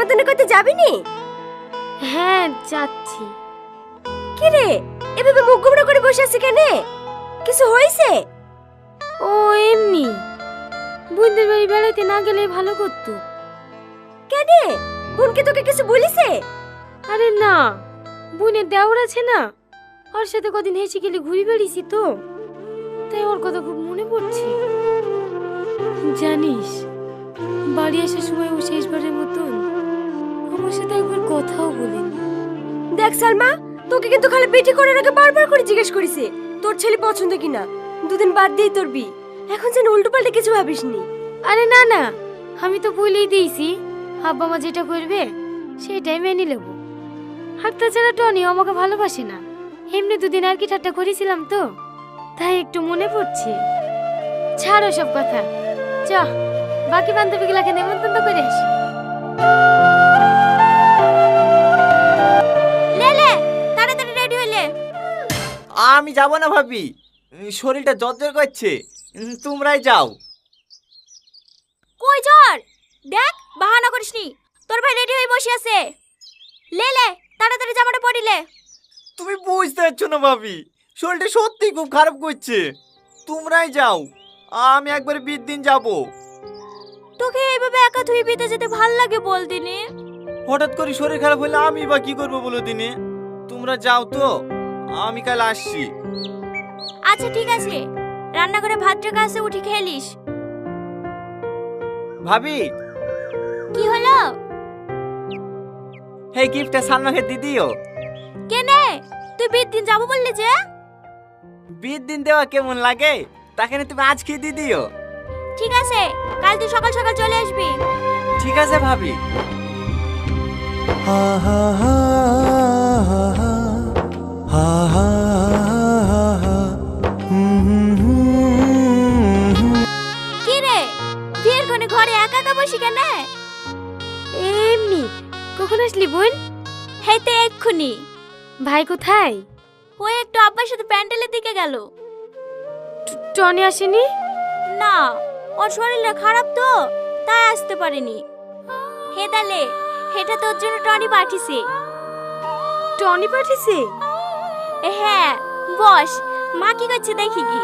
জন্মদিনে করতে যাবি নি? হ্যাঁ যাচ্ছি। কি রে এভাবে মুখ গোমড়া করে বসে আছিস কেন? কিছু হয়েছে? ও এমনি, বোনদের বাড়ি বেড়াইতে না গেলে ভালো করতো। কেন? বোন কি তোকে কিছু বলিছে? আরে না, বোনের দেওর আছে না, ওর সাথে কদিন হেসে গেলে ঘুরে বেড়িয়েছি তো, তাই ওর কথা খুব মনে পড়ছে। জানিস, বাড়ি আসার সময় ও শেষবারের মতন আমার সাথে একবার কথাও বলেনি। দেখ সালমা, তোকে কিন্তু খালি বিয়ে করার আগে বারবার করে জিজ্ঞেস করেছে তোর ছেলে পছন্দ কিনা। দুদিন বাদ দিয়ে তোর বিয়ে, এখন যেন উল্টো পাল্টে কিছু ভাবিসনি। আরে না না, আমি তো বলেই দিয়েছি আব্বা মা যেটা করবে সেটাই মেনে নেব। আর তাছাড়া টনিও আমাকে ভালোবাসে না, এমনি দুদিন আর কি ঠাট্টা করেছিলাম তো, তাই একটু মনে পড়ছে। ছাড়ো সব কথা, চ বাকি বান্ধবীগুলাকে নেমন্তন্ন করে আসি। লে তাড়াতাড়ি রেডি হইলে। আমি যাব না ভাবি, শরীরটা জ্বর করছে, তোমরাই যাও। কই জ্বর? দেখ বাহানা করিসনি, তোর ভাই রেডি হয়ে বসে আছে। লে তাড়াতাড়ি জামাটা পরিলে। তুমি বুঝতে পারছো না ভাবি, শরীরটা সত্যি খুব খারাপ করছে। তোমরাই যাও, আমি একবার বিয়ের দিন যাব। তোকে এইভাবে একা ধুই বিতে যেতে ভাল লাগে বল দিনে? হঠাৎ করে শরীর খারাপ হলে আমি বা কি করবো বলো দিনে? তোমরা যাও তো, আমি কাল আসছি। আচ্ছা ঠিক আছে, রান্নাঘরে ভাত রাখা আছে, উঠে খেলিস। ভাবি, কি হলো? এই গিফটটা সালমাকে দিয়ে দিও। কেনে? তুই বিয়ের দিন যাবো বললি যে? বিয়ের দিন দেওয়া কেমন লাগে, তাকে তুমি আজকে দিয়ে দিও। ঠিক আছে, কাল তুই সকাল সকাল চলে আসবি। ঠিক আছে ভাবি। কি রে, বিয়ের কোণে ঘরে একা একা বসি কেন? এমনি। কখন আসলি বোন? হেইতে এক্ষুনি। ভাই কোথায়? ওই একটু আব্বার সাথে প্যান্ডেলের দিকে গেল। টনি আসেনি? না, ওর শরীরটা খারাপ তো, তাই আসতে পারেনি। হেদালে, এটা তোর জন্য টনি পাঠিয়েছে। টনি পাঠিয়েছে? হ্যাঁ, বস, মা কি করছে দেখি কি।